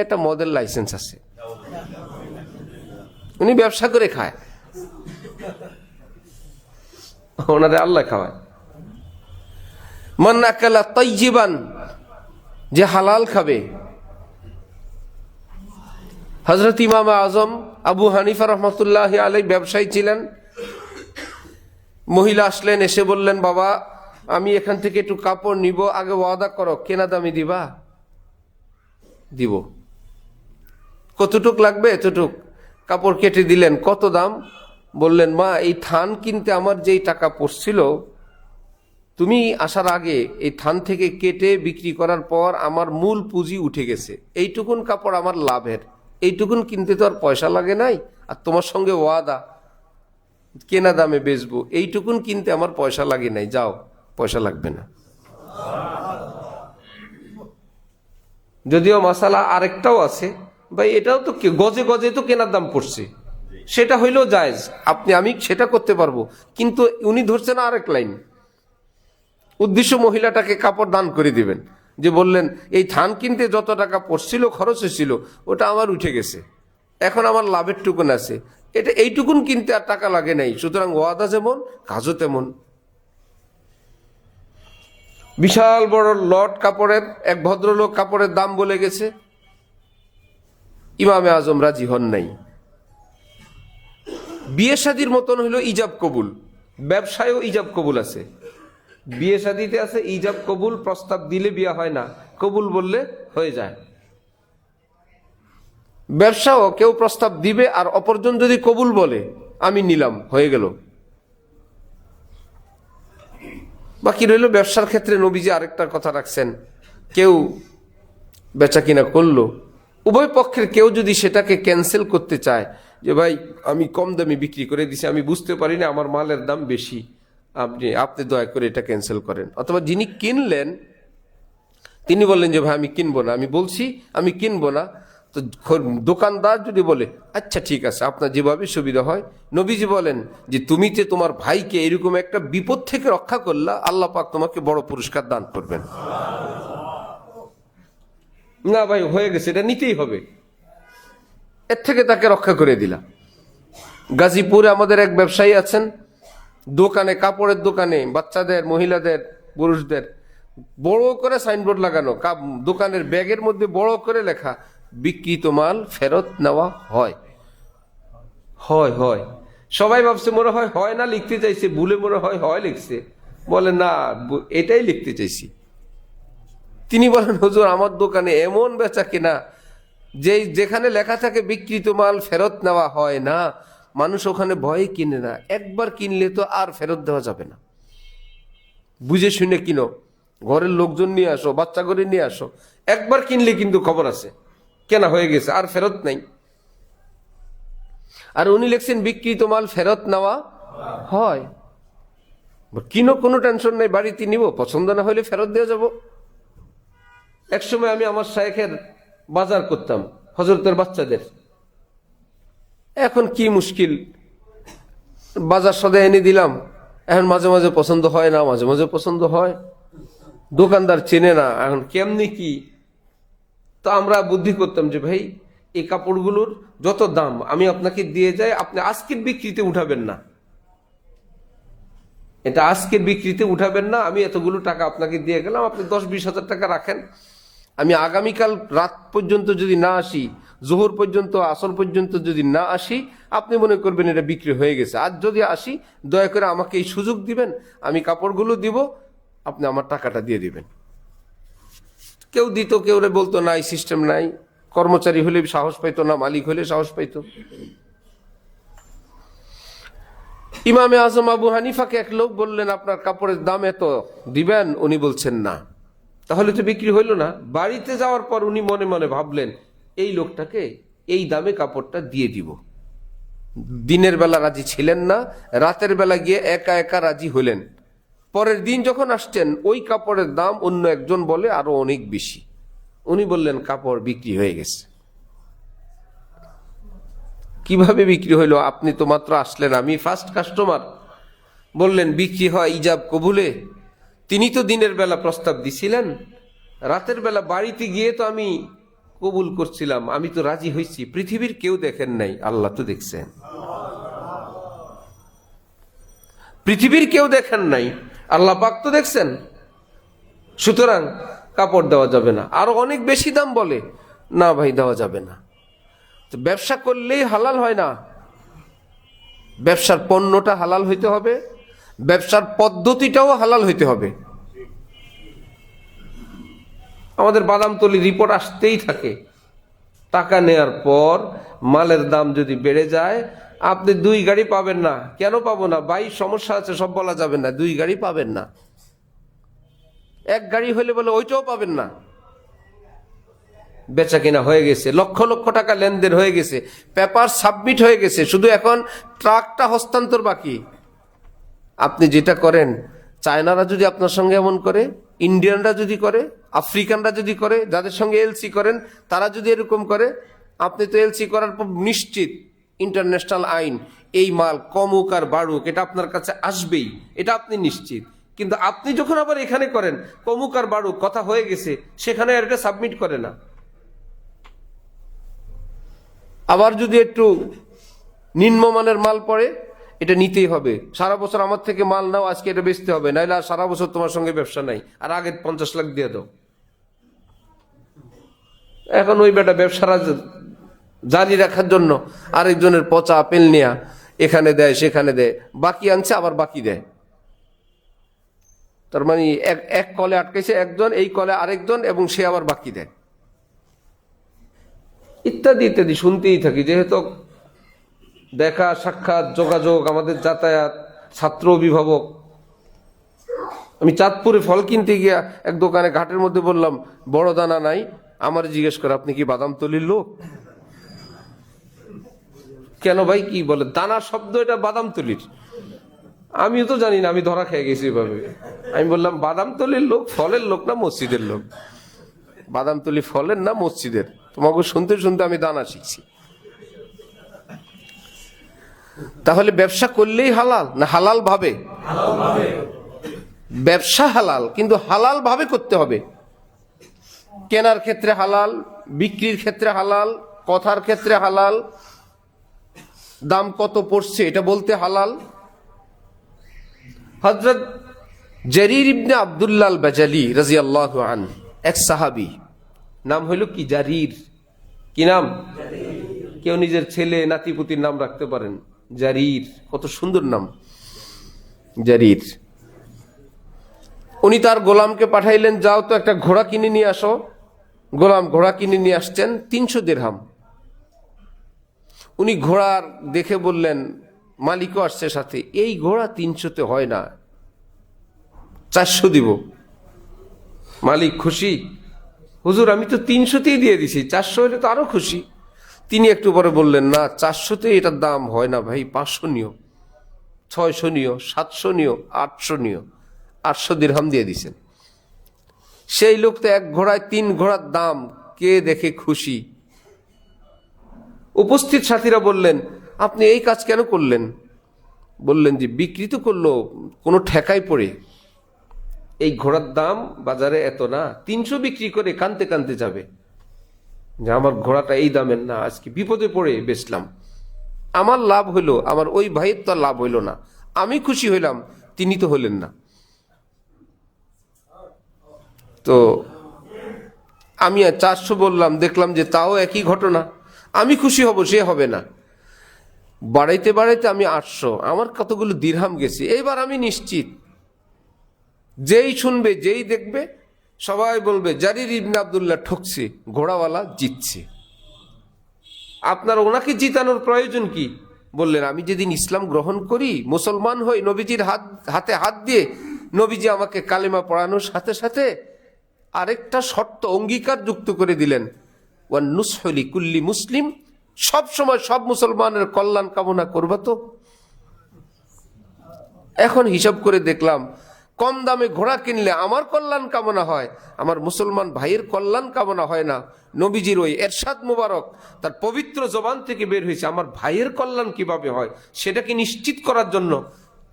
[SPEAKER 1] একটা মদের লাইসেন্স আছে, উনি ব্যবসা করে খায়, ওনারে আল্লাহ খাওয়ায়। মান আকালা তাইয়িবান, যে হালাল খাবে। হযরত ইমাম আজম আবু হানিফা রহমতুল্লাহ আলাইহি ব্যবসায়ী ছিলেন। মহিলা আসলেন, এসে বললেন, বাবা আমি এখান থেকে একটু কাপড় নিব, আগে ওয়াদা করো কেনা দামি দিবা। দিব। কতটুক লাগবে? এতটুক। কাপড় কেটে দিলেন। কত দাম? বললেন, মা এই থান কিনতে আমার যেই টাকা পড়ছিল, তুমি আসার আগে এই থান থেকে কেটে বিক্রি করার পর আমার মূল পুঁজি উঠে গেছে, এইটুকুন কাপড় আমার লাভের, এইটুকুন কিনতে তো আর পয়সা লাগে নাই, আর তোমার সঙ্গে ওয়াদা কেনা দামে বেচবো, এইটুকুন কিনতে আমার পয়সা লাগে নাই, যাও পয়সা লাগবে না। যদিও মাসালা আরেকটাও আছে, ভাই এটাও তো গজে গজে তো কেনার দাম পড়ছে, সেটা হইলেও জায়েজ, আমি সেটা করতে পারবো। কিন্তু উনি ধরছেন আরেক লাইন, উদ্দেশ্য মহিলাটাকে কাপড় দান করে দিবেন, যে বললেন এই থান কিনতে যত টাকা পড়ছিল, খরচ হয়েছিল, ওটা আমার উঠে গেছে, এখন আমার লাভের টুকুন আছে, এটা এইটুকুন কিনতে আর টাকা লাগে নাই। সুতরাং ওয়াদা যেমন কাজও তেমন। বিশাল বড় লট কাপড়ের, এক ভদ্রলোক কাপড়ের দাম বলে গেছে, ইমামে আজম রাজি হন নাই। বিয়ে শাদীর মতন হইল ইজাব কবুল, ব্যবসায়ও ইজাব কবুল আছে। বিয়ে শাদীতে আছে ইজাব কবুল, প্রস্তাব দিলে বিয়ে হয় না, কবুল বললে হয়ে যায়। ব্যবসাও কেউ প্রস্তাব দিবে আর অপরজন যদি কবুল বলে, আমি নিলাম, হয়ে গেল। বাকি রইল ব্যবসার ক্ষেত্রে নবীজি আরেকটা কথা রাখছেন, কেউ বেচা কিনা করলো, উভয় পক্ষের কেউ যদি সেটাকে ক্যান্সেল করতে চায়, যে ভাই আমি কম দামে বিক্রি করে দিছি, আমি বুঝতে পারি না আমার মালের দাম বেশি, আপনি দয়া করে এটা ক্যান্সেল করেন। অথবা যিনি কিনলেন তিনি বললেন যে ভাই আমি কিনবো না, আমি বলছি আমি কিনবো না, তো দোকানদার যদি বলে আচ্ছা ঠিক আছে আপনার যেভাবে সুবিধা হয়, নবীজি বলেন যে তুমি যে তোমার ভাইকে এরকম একটা বিপদ থেকে রক্ষা করলা, আল্লাহ পাক তোমাকে বড় পুরস্কার দান করবেন। না ভাই হয়ে গেছে, এটা নিতেই হবে, এর থেকে তাকে রক্ষা করে দিলা। গাজীপুরে আমাদের এক ব্যবসায়ী আছেন, দোকানে, কাপড়ের দোকানে, বাচ্চাদের, মহিলাদের, পুরুষদের বড় করে সাইনবোর্ড লাগানো, দোকানের ব্যাগের মধ্যে বড় করে লেখা, বিক্রিত মাল ফেরত নেওয়া হয়। হয় হয় সবাই ভাবছে মনে হয় না লিখতে চাইছে, ভুলে মনে হয় লিখছে, বলে না এটাই লিখতে চাইছি। তিনি বলেন হুজুর আমার দোকানে এমন বেচা কিনা যেখানে লেখা থাকে বিক্রিত মাল ফেরত নেওয়া হয় না, মানুষ ওখানে ভয়ে কিনে না, একবার কিনলে তো আর ফেরত দেওয়া যাবে না, বুঝে শুনে কিনো, ঘরের লোকজন নিয়ে আসো, বাচ্চা করে নিয়ে আসো, একবার কিনলে কিন্তু খবর আছে কেনা হয়ে গেছে, আর ফেরত নাই। আর উনি লিখছেন বিক্রিত মাল ফেরত নেওয়া হয়, কিনো, কোনো টেনশন নাই, বাড়িতে নিব, পছন্দ না হলে ফেরত দেওয়া যাব। একসময় আমি আমার শায়েখের বাজার করতাম, হযরতের বাচ্চাদের, এখন কি মুশকিল, বাজার সদাই এনে দিলাম, এখন মাঝে মাঝে পছন্দ হয় না, মাঝে মাঝে পছন্দ হয়, দোকানদার চেনে না, এখন কেমনি কি। তো আমরা বুদ্ধি করতাম যে ভাই এই কাপড়গুলোর যত দাম আমি আপনাকে দিয়ে যাই, আপনি আজকের বিক্রিতে উঠাবেন না, এটা আজকের বিক্রিতে উঠাবেন না, আমি এতগুলো টাকা আপনাকে দিয়ে গেলাম, আপনি 10-20 হাজার টাকা রাখেন, আমি আগামীকাল রাত পর্যন্ত যদি না আসি, জোহর পর্যন্ত, আসর পর্যন্ত যদি না আসি, আপনি মনে করবেন এটা বিক্রি হয়ে গেছে। আর যদি আসি, দয়া করে আমাকে এই সুযোগ দিবেন, আমি কাপড়গুলো দিব, আপনি আমার টাকাটা দিয়ে দিবেন। কেউ দিত, কেউ বলতো না, এই সিস্টেম নাই। কর্মচারী হলে সাহস পাইতো না, মালিক হলে সাহস পাইতো। ইমামে আজম আবু হানিফাকে এক লোক বললেন, আপনার কাপড়ের দাম এত, দিবেন? উনি বলছেন না। তাহলে তো বিক্রি হইল না। বাড়িতে যাওয়ার পর উনি মনে মনে ভাবলেন, এই লোকটাকে এই দামে কাপড়টা দিয়ে দিব। দিনের বেলা রাজি ছিলেন না, রাতের বেলা গিয়ে একা একা রাজি হলেন। পরের দিন যখন আসছেন, ওই কাপড়ের দাম অন্য একজন বলে আরো অনেক বেশি। উনি বললেন, কাপড় বিক্রি হয়ে গেছে। কিভাবে বিক্রি হইল? আপনি তো মাত্র আসলেন, আমি ফার্স্ট কাস্টমার। বললেন, বিক্রি হয় ইজাব কবুলে। তিনি তো দিনের বেলা প্রস্তাব দিছিলেন, রাতের বেলা বাড়িতে গিয়ে তো আমি কবুল করছিলাম, আমি তো রাজি হয়েছি। পৃথিবীর কেউ দেখেন নাই, আল্লাহ তো দেখছেন। পৃথিবীর কেউ দেখেন নাই, আল্লাহ পাক তো দেখছেন। সুতরাং কাপড় দেওয়া যাবে না। আরো অনেক বেশি দাম বলে, না ভাই দেওয়া যাবে না। তো ব্যবসা করলেই হালাল হয় না। ব্যবসার পণ্যটা হালাল হইতে হবে, ব্যবসার পদ্ধতিটাও হালাল হইতে হবে। আমাদের বাদামতলি রিপোর্ট আসতেই থাকে। টাকা নেয়ার পর মালের দাম যদি বেড়ে যায়, আপনি 2 গাড়ি পাবেন না। কেন পাবো না ভাই? সমস্যা আছে, সব বলা যাবে না। 2 গাড়ি পাবেন না। 1 গাড়ি হলে বলে ওইটাও পাবেন না। বেচা কিনা হয়ে গেছে, লক্ষ লক্ষ টাকা লেনদেন হয়ে গেছে, পেপার সাবমিট হয়ে গেছে, শুধু এখন ট্রাকটা হস্তান্তর বাকি। আপনি যেটা করেন, চায়নারা যদি আপনার সঙ্গে এমন করে, ইন্ডিয়ানরা যদি করে, আফ্রিকানরা যদি করে, যাদের সঙ্গে এলসি করেন তারা যদি এরকম করে, আপনি তো এলসি করার পর নিশ্চিত ইন্টারন্যাশনাল আইন, এই মাল কমুক আর বাড়ুক এটা আপনার কাছে আসবেই, এটা আপনি নিশ্চিত। কিন্তু আপনি যখন আবার এখানে করেন, কমুক আর বাড়ুক কথা হয়ে গেছে, সেখানে আর এটা সাবমিট করে না। আবার যদি একটু নিম্নমানের মাল পড়ে, এটা নিতেই হবে। সারা বছর আমার থেকে মাল নাও, আজকে এটা বেচতে হবে, নাইলে আর সারা বছর তোমার সঙ্গে ব্যবসা নাই, আর আগে 50 লাখ দিয়ে দাও। এখন ওই বেটা ব্যবসারা জারি রাখার জন্য আরেকজনের পচা আপেল নেয়া এখানে দেয়, সেখানে দেয়, বাকি আনছে আবার বাকি দেয়। তার মানে এক কলে আটকেছে একজন, এই কলে আরেকজন, এবং সে আবার বাকি দেয়, ইত্যাদি ইত্যাদি শুনতেই থাকি। যেহেতু দেখা সাক্ষাৎ যোগাযোগ, আমাদের যাতায়াত, ছাত্র অভিভাবক। আমি চাঁদপুরে ফল কিনতে গিয়া এক দোকানে ঘাটের মধ্যে বললাম, বড় দানা নাই? আমার জিজ্ঞেস করে, আপনি কি বাদামতলির লোক? কেন ভাই, কি বলে? দানা শব্দ এটা বাদামতলির। আমিও তো জানি না, আমি ধরা খেয়ে গেছি এভাবে। আমি বললাম, বাদামতলির লোক ফলের লোক না মসজিদের লোক? বাদামতলি ফলের না মসজিদের? তোমাকে শুনতে শুনতে আমি দানা শিখছি। তাহলে ব্যবসা করলেই হালাল না হালাল ভাবে? ব্যবসা হালাল, কিন্তু হালাল ভাবে করতে হবে। কেনার ক্ষেত্রে হালাল, বিক্রির ক্ষেত্রে হালাল, কথার ক্ষেত্রে হালাল, দাম কত পড়ছে এটা বলতে হালাল। হযরত জারির ইবনে আব্দুল্লাহ আল বাজালি রাদিয়াল্লাহু আনহু, এক সাহাবী, নাম হইল কি? জারির। কি নাম? কেউ নিজের ছেলে নাতিপুতির নাম রাখতে পারেন, জারির, কত সুন্দর নাম, জারির। উনি তার গোলামকে পাঠাইলেন, যাও তো একটা ঘোড়া কিনে নিয়ে আসো। গোলাম ঘোড়া কিনে নিয়ে আসছেন, 300 দিরহাম। উনি ঘোড়ার দেখে বললেন, মালিকও আসছে সাথে, এই ঘোড়া 300-তে হয় না, 400 দিব। মালিক খুশি, হুজুর আমি তো 300-তেই দিয়ে দিছি, 400 হলে তো আরো খুশি। তিনি একটু পরে বললেন, না 400-তে এটার দাম হয় না ভাই, 500 নিও, 600 নিও, 700 নিও, 800 নিও। 800 দিরহাম দিয়ে দিছেন। সেই লোক তো এক ঘোড়ায় 3 ঘোড়ার দাম, কে দেখে খুশি। উপস্থিত সাথীরা বললেন, আপনি এই কাজ কেন করলেন? বললেন যে, বিক্রি তো করলো কোনো ঠেকায় পড়ে, এই ঘোড়ার দাম বাজারে এত না, 300 বিক্রি করে কানতে কানতে যাবে যে আমার ঘোড়াটা এই দামের না, আজকে বিপদে পড়ে বেচলাম, আমার লাভ হইলো, আমার ওই ভাইয়ের তো লাভ হইল না, আমি খুশি হইলাম, তিনি তো হলেন না। তো আমি 400 বললাম, দেখলাম যে তাও একই ঘটনা, আমি খুশি হব, সে হবে না। বাড়াইতে বাড়াইতে আমি 800, আমার কতগুলো দিরহাম গেছে। এইবার আমি নিশ্চিত, যেই শুনবে যেই দেখবে সবাই বলবে জারির ইবনে আব্দুল্লাহ ঠকছে, ঘোড়াওয়ালা জিতছে। আপনার ওনাকে জিতানোর প্রয়োজন কি? বললেন, আমি যেদিন ইসলাম গ্রহণ করি, মুসলমান হই, নবীজির হাতে হাত দিয়ে নবীজি আমাকে কালেমা পড়ানোর সাথে সাথে আরেকটা শর্ত অঙ্গীকার যুক্ত করে দিলেন, ওয়ান নুসহলি কুল্লি মুসলিম, সব সময় সব মুসলমানের কল্যাণ কামনা করবা তো। এখন হিসাব করে দেখলাম, কম দামে ঘোড়া কিনলে আমার কল্যাণ কামনা হয়, আমার মুসলমান ভাইয়ের কল্যাণ কামনা হয় না। নবীজির ওই এরশাদ মুবারক তার পবিত্র জবান থেকে বের হয়েছে, আমার ভাইয়ের কল্যাণ কিভাবে হয় সেটাকে নিশ্চিত করার জন্য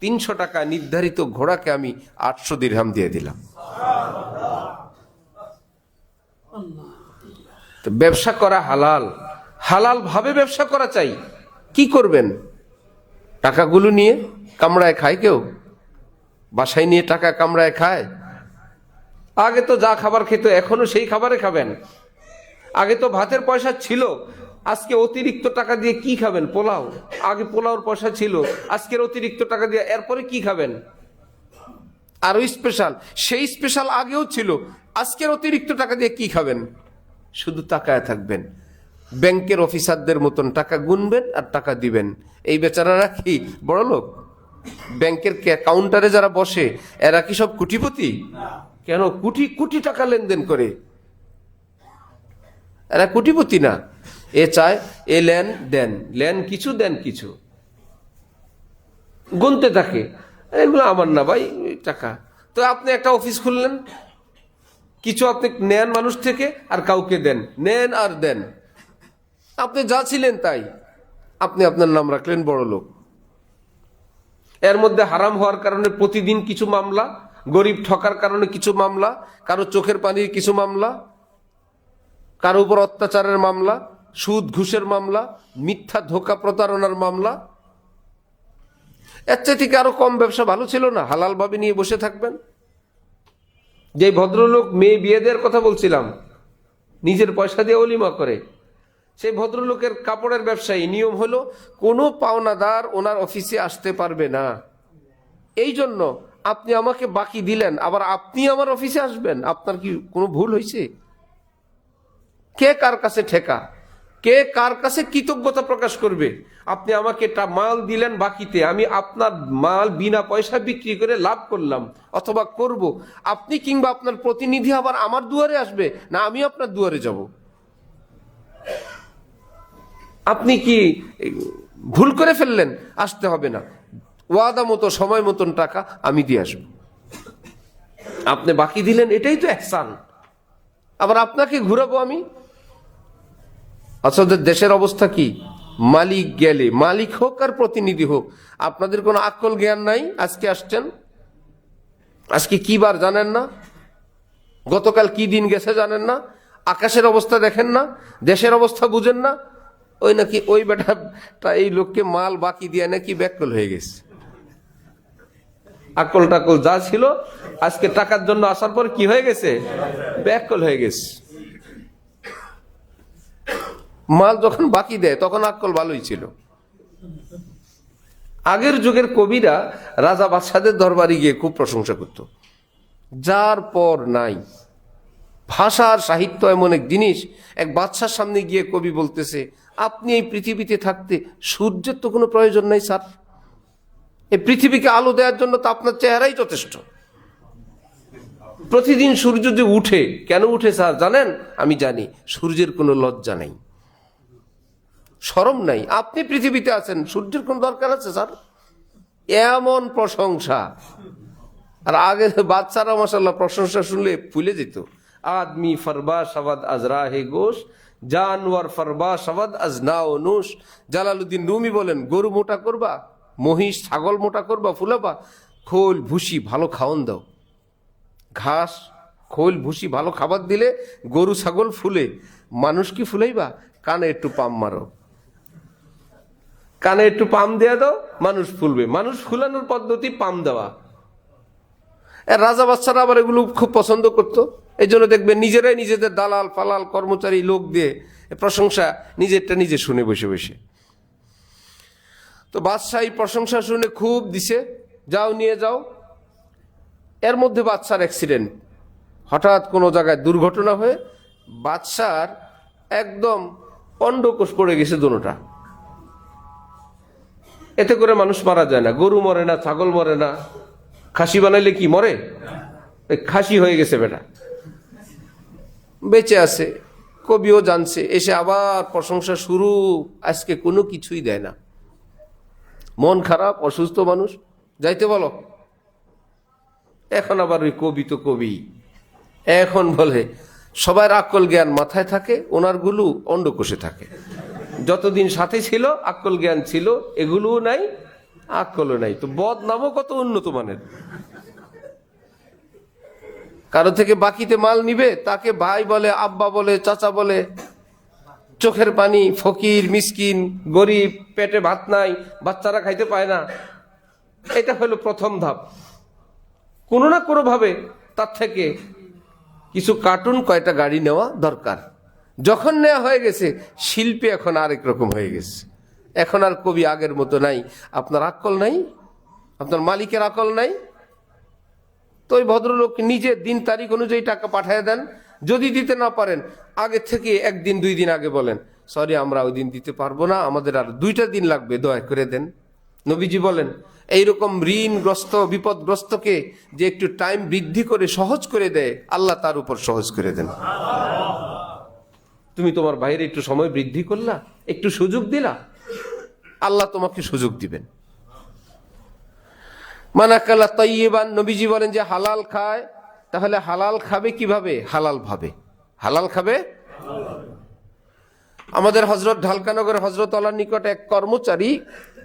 [SPEAKER 1] 300 টাকা নির্ধারিত ঘোড়াকে আমি 800 দিরহাম দিয়ে দিলাম। তো ব্যবসা করা হালাল, হালাল ভাবে ব্যবসা করা চাই। কি করবেন? টাকাগুলো নিয়ে কামড়ায় খায় কেউ? বাসায় নিয়ে টাকা কামড়ায় খায়? আগে তো যা খাবার খেত এখনো সেই খাবারে খাবেন। আগে তো ভাতের পয়সা ছিল, আজকে অতিরিক্ত টাকা দিয়ে কি খাবেন? পোলাও। আগে পোলাওর পয়সা ছিল, আজকের অতিরিক্ত টাকা দিয়ে এরপরে কি খাবেন? আরো স্পেশাল, সেই স্পেশাল আগেও ছিল, আজকের অতিরিক্ত টাকা দিয়ে কি খাবেন? শুধু তাকায় থাকবেন। ব্যাংকের অফিসারদের মতন টাকা গুনবেন আর টাকা দিবেন। এই বেচারারা কি বড় লোক? ব্যাংকের কাউন্টারে যারা বসে এরা কি সব কোটিপতি? কেন? কোটি কোটি টাকা লেনদেন করে, এরা কোটিপতি না। এ চায় এ লেন দেন, লেন কিছু দেন কিছু, গুনতে থাকে, এগুলো আমার না ভাই টাকা। তো আপনি একটা অফিস খুললেন, কিছু আপনি নেন মানুষ থেকে আর কাউকে দেন, নেন আর দেন। আপনি যা ছিলেন তাই, আপনি আপনার নাম রাখলেন বড় লোক। এর মধ্যে হারাম হওয়ার কারণে প্রতিদিন কিছু মামলা, গরিব ঠকার কারণে কিছু মামলা, কারো চোখের পানির কিছু মামলা, কারো উপর অত্যাচারের মামলা, সুদ ঘুষের মামলা, মিথ্যা ধোঁকা প্রতারণার মামলা। এর চাইতে আরো কম ব্যবসা ভালো ছিল না? হালাল ভাবে নিয়ে বসে থাকবেন। যে ভদ্রলোক মেয়ে বিয়ে দেওয়ার কথা বলছিলাম, নিজের পয়সা দিয়ে অলিমা করে, সেই ভদ্রলোকের কাপড়ের ব্যবসায়ী, নিয়ম হলো কোনো পাওনাদার ওনার অফিসে আসতে পারবে না। এই জন্য আপনি আমাকে বাকি দিলেন, আবার আপনি আমার অফিসে আসবেন, আপনার কি কোনো ভুল হয়েছে? কে কার কাছে ঠেকা, কে কার কাছে কৃতজ্ঞতা প্রকাশ করবে? আপনি আমাকে মাল দিলেন বাকিতে, আমি আপনার মাল বিনা পয়সা বিক্রি করে লাভ করলাম অথবা করব, আপনি কিংবা আপনার প্রতিনিধি আবার আমার দুয়ারে আসবে না আমি আপনার দুয়ারে যাব? আপনি কি ভুল করে ফেললেন? আসতে হবে না, ওয়াদা মতো সময় মতন টাকা আমি দিয়ে আসবো। আপনি বাকি দিলেন, এটাই তো ihsan। আবার আপনাকে ঘুরাবো আমি? আসলে দেশের অবস্থা কি? মালিক গেলে, মালিক হোক আর প্রতিনিধি হোক, আপনাদের কোনো আকল জ্ঞান নাই। আজকে আসছেন, আজকে কি বার জানেন না, গতকাল কি দিন গেছে জানেন না, আকাশের অবস্থা দেখেন না, দেশের অবস্থা বুঝেন না। ওই নাকি ওই বেটাটা এই লোককে মাল বাকি দিয়ে নাকি ব্যাকল হয়ে গেছে। আকল টাকল যা ছিল আজকে টাকার জন্য আসার পর কি হয়ে গেছে? ব্যাকল হয়ে গেছে। মাল যখন বাকি দেয় তখন আকল ভালোই ছিল। আগের যুগের কবিরা রাজা বাদশাদের দরবারে গিয়ে খুব প্রশংসা করত, যার পর নাই। ভাষা আর সাহিত্য এমন এক জিনিস, এক বাদশার সামনে গিয়ে কবি বলতেছে, আপনি এই পৃথিবীতে থাকতে সূর্যের তো কোনো প্রয়োজন নাই স্যার, এই পৃথিবীকে আলো দেওয়ার জন্য তো আপনার চেহারাই যথেষ্ট। প্রতিদিন সূর্য যে উঠে, কেন উঠে স্যার জানেন? আমি জানি, সূর্যের কোনো লজ্জা নাই, শরম নাই। আপনি পৃথিবীতে আছেন, সূর্যের কোন দরকার আছে স্যার? এমন প্রশংসা। আর আগে বাচ্চারা মাশাআল্লাহ প্রশংসা শুনলে ফুলে যেত। আদমি ফরবা শবদ আজরা হে গোশ, জানোয়ার ফরবা শবদ আজনা ও নুশ। জালালউদ্দিন রুমি বলেন, গরু মোটা করবা, মহিষ ছাগল মোটা করবা, ফুলাবা, খোল ভুসি ভালো খাওয়ান দাও। ঘাস খোল ভুসি ভালো খাবার দিলে গরু ছাগল ফুলে, মানুষ কি ফুলাইবা? কানে একটু পাম মারো, কানে একটু পাম দেয়া দাও, মানুষ ফুলবে। মানুষ ফুলানোর পদ্ধতি পাম দেওয়া। রাজা বাচ্চারা আবার এগুলো খুব পছন্দ করতো। এই জন্য দেখবেন নিজেরাই নিজেদের দালাল ফালাল কর্মচারী লোক দিয়ে প্রশংসা নিজেরটা নিজে শুনে বসে বসে। তো বাদশাহ এই প্রশংসা শুনে খুব দিছে, যাও নিয়ে যাও। এর মধ্যে বাদশার অ্যাক্সিডেন্ট হঠাৎ কোনো জায়গায় দুর্ঘটনা হয়ে বাদশার একদম অন্ডকোষ পড়ে গেছে দোনোটা। এতে করে মানুষ মারা যায় না, গরু মরে না, ছাগল মরে না। খাসি বানাইলে কি মরে? খাসি হয়ে গেছে বেটা, বেঁচে আছে। কবিও জানছে, এসে আবার প্রশংসা শুরু। আজকে কোনো কিছুই দেয় না, মন খারাপ, অসুস্থ মানুষ, যাইতে বলো। এখন আবার ওই কবি তো কবি, এখন বলে সবার আকল জ্ঞান মাথায় থাকে, ওনারগুলো অন্ডকোষে থাকে। যতদিন সাথে ছিল আকল জ্ঞান ছিল, এগুলোও নাই, আকলও নাই। তো বদনামও কত উন্নত মানের। কারো থেকে বাকিতে মাল নিবে, তাকে ভাই বলে, আব্বা বলে, চাচা বলে, চোখের পানি, ফকির, মিসকিন, গরিব, পেটে ভাত নাই, বাচ্চারা খাইতে পায় না। এটা হলো প্রথম ধাপ। কোনো না কোনো ভাবে তার থেকে কিছু কার্টুন, কয়টা গাড়ি নেওয়া দরকার। যখন নেওয়া হয়ে গেছে, শিল্পী এখন আরেক রকম হয়ে গেছে। এখন আর কবি আগের মতো নাই। আপনার আকল নাই, আপনার মালিকের আকল নাই। তো ওই ভদ্রলোক নিজে দিন তারিখ অনুযায়ী টাকা পাঠিয়ে দেন। যদি দিতে না পারেন, আগে থেকে একদিন 2 দিন আগে বলেন, সরি আমরা ওই দিন দিতে পারবো না, আমাদের আর 2টা দিন লাগবে, দয়া করে দেন। নবীজি বলেন, এইরকম ঋণগ্রস্ত, বিপদগ্রস্তকে যে একটু টাইম বৃদ্ধি করে সহজ করে দেয়, আল্লাহ তার উপর সহজ করে দেন। তুমি তোমার বাইরে একটু সময় বৃদ্ধি করলা, একটু সুযোগ দিলা, আল্লাহ তোমাকে সুযোগ দিবেন। মানাকালা তাইয়িবান, নবীজি বলেন যে হালাল খায়, তাহলে হালাল খাবে কিভাবে? হালাল ভাবে। হালাল খাবে। আমাদের হযরত ঢালকানগরের হযরত আল্লাহর নিকট এক কর্মচারী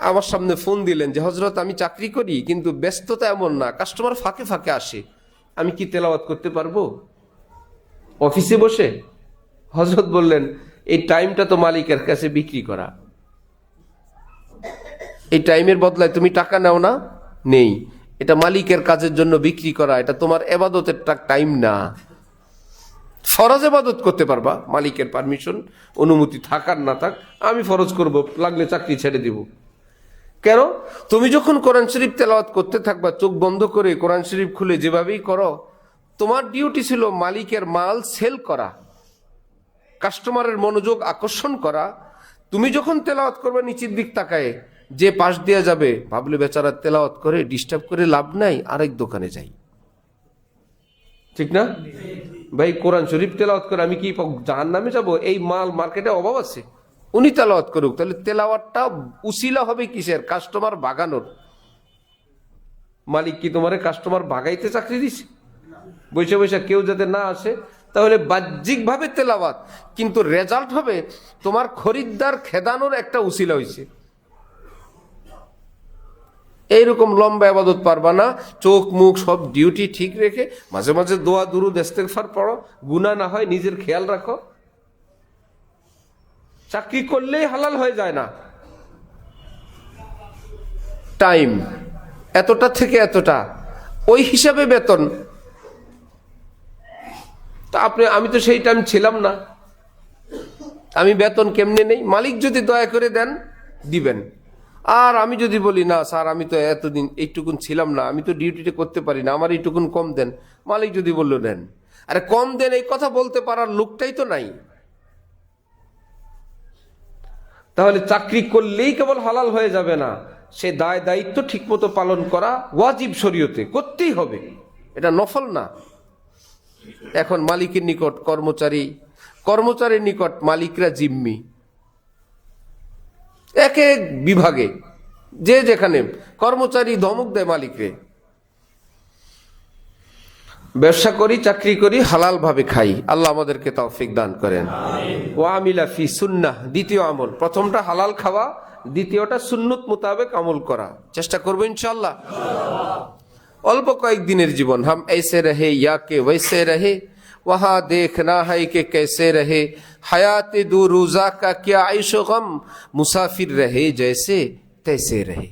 [SPEAKER 1] আমার সামনে ফোন দিলেন যে, হযরত আমি চাকরি করি, কিন্তু ব্যস্ততা এমন না, কাস্টমার ফাঁকে ফাঁকে আসে, আমি কি তেলাওয়াত করতে পারবো অফিসে বসে? হযরত বললেন, এই টাইমটা তো মালিকের কাছে বিক্রি করা। এই টাইমের বদলায় তুমি টাকা নাও না? নেই। এটা মালিকের কাজের জন্য বিক্রি করা, এটা তোমার ইবাদতের টাইম না। ফরজ ইবাদত করতে পারবা, মালিকের পারমিশন, অনুমতি থাকার না থাক, আমি ফরজ করব, লাগলে চাকরি ছেড়ে দিব। কেন? তুমি যখন কোরআন শরীফ তেলাওয়াত করতে থাকবা, চোখ বন্ধ করে কোরআন শরীফ খুলে যেভাবেই করো, তোমার ডিউটি ছিল মালিকের মাল সেল করা, কাস্টমারের মনোযোগ আকর্ষণ করা। তুমি যখন তেলাওয়াত করবে নিচের দিক তাকায়, যে পাশ দিয়ে যাবে ভাবলে বেচারা তেলাওয়াত করে, ডিস্টার্ব করে লাভ নাই, আরেক দোকানে যাই। ঠিক না ভাই? কোরআন শরীফ তেলাওয়াত করে আমি কি জাহান্নামে যাব? এই মাল মার্কেটে অভাব আছে, উনি তেলাওয়াত করুক। তাহলে তেলাওয়াতটা উসিলা হবে কিসের? কাস্টমার ভাগানোর। মালিক কি তোমারে কাস্টমার ভাগাইতে চাকরি দিছে? বৈশা বৈশা কেউ যাতে না আসে, তাহলে বাহ্যিকভাবে তেলাওয়াত, কিন্তু রেজাল্ট হবে তোমার খরিদ্দার খেদানোর একটা উসিলা হয়েছে। এইরকম লম্বা ইবাদত পারবা না। চোখ মুখ সব ডিউটি ঠিক রেখে মাঝে মাঝে দোয়া দুরুদ ইস্তেগফার পড়ো, গুনাহ না হয়, নিজের খেয়াল রাখো। চাকরি করলেই হালাল হয়ে যায় না। টাইম এতটা থেকে এতটা, ওই হিসাবে বেতন। তা আমি তো সেই টাইম ছিলাম না, আমি বেতন কেমনে নেই? মালিক যদি দয়া করে দেন দিবেন। আর আমি যদি বলি, না স্যার আমি তো এতদিন এইটুকুন ছিলাম না, আমি তো ডিউটিটা করতে পারি না, আমার এইটুকুন কম দেন, মালিক যদি বললো দেন। আরে কম দেন এই কথা বলতে পারার লোকটাই তো নাই। তাহলে চাকরি করলেই কেবল হালাল হয়ে যাবে না, সে দায় দায়িত্ব ঠিক মতো পালন করা ওয়াজিব, শরীয়তে করতেই হবে, এটা নফল না। এখন মালিকের নিকট কর্মচারী, কর্মচারীর নিকট মালিকরা জিম্মি। এক এক বিভাগে যে যেখানে কর্মচারী ধমক দেয় মালিকরে। ব্যবসা করি, চাকরি করি, হালাল ভাবে খাই, আল্লাহ আমাদেরকে তৌফিক দান করেন। ওয়া আমিলা ফি সুন্নাহ, দ্বিতীয় আমল। প্রথমটা হালাল খাওয়া, দ্বিতীয়টা সুন্নত মোতাবেক আমল করা। চেষ্টা করবো ইনশাআল্লাহ। অল্প কয়েকদিনের জীবন, হাম ऐसे रहे या के वैसे रहे, वहां देखना है कि कैसे रहे, हयात दो रोजा का क्या आयशो गम, मुसाफिर रहे जैसे तैसे रहे।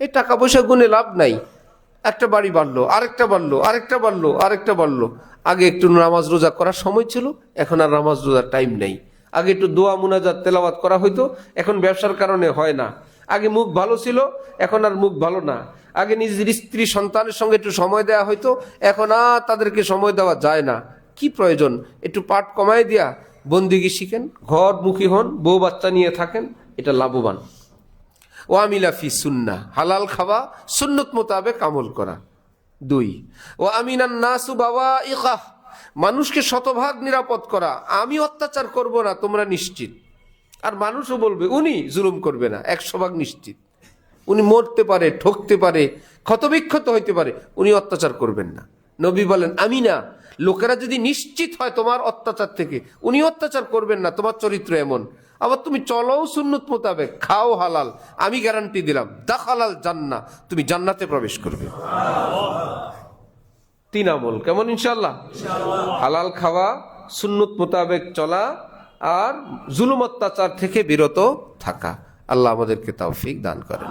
[SPEAKER 1] এই টাকা পয়সা গুনে লাভ নাই। একটা বাড়ি বাড়লো, আরেকটা বাড়লো, আরেকটা বাড়লো, আরেকটা বাড়লো। আগে একটু নামাজ রোজা করার সময় ছিল, এখন আর নামাজ রোজার টাইম নেই। আগে একটু দোয়া মুনাজাত তেলাওয়াত করা হইতো, এখন ব্যবসার কারণে হয় না। আগে মুখ ভালো ছিল, এখন আর মুখ ভালো না। আগে নিজের স্ত্রী সন্তানের সঙ্গে একটু সময় দেওয়া হয়তো, এখন আর তাদেরকে সময় দেওয়া যায় না। কি প্রয়োজন? একটু পাট কমায় দিয়া বন্দিগি শিখেন, ঘরমুখী হন, বউ বাচ্চা নিয়ে থাকেন, এটা লাভবান। ওয়ামিলা ফি সুন্নাহ, হালাল খাওয়া, সুন্নত মোতাবেক আমল করা। 2, ও আমিনান নাসু বাওয়াইকাহ, মানুষকে শতভাগ নিরাপদ করা। আমি অত্যাচার করব না, তোমরা নিশ্চিত। আর মানুষও বলবে উনি জুলুম করবে না, 100% নিশ্চিত। উনি মরতে পারে, ঠকতে পারে, ক্ষতবিক্ষত হইতে পারে, উনি অত্যাচার করবেন না। নবী বলেন আমিনা, লোকেরা যদি নিশ্চিত হয় তোমার অত্যাচার থেকে, উনি অত্যাচার করবেন না, তোমার চরিত্র এমন। আবার তুমি চলো সুন্নত মোতাবেক, খাও হালাল, আমি গ্যারান্টি দিলাম দাখালাল জান্নাহ, তুমি জান্নাতে প্রবেশ করবে। 3 আমল কেমন ইনশাআল্লাহ? হালাল খাওয়া, সুন্নত মোতাবেক চলা, আর জুলুম অত্যাচার থেকে বিরত থাকা। আল্লাহ আমাদেরকে তৌফিক দান করেন।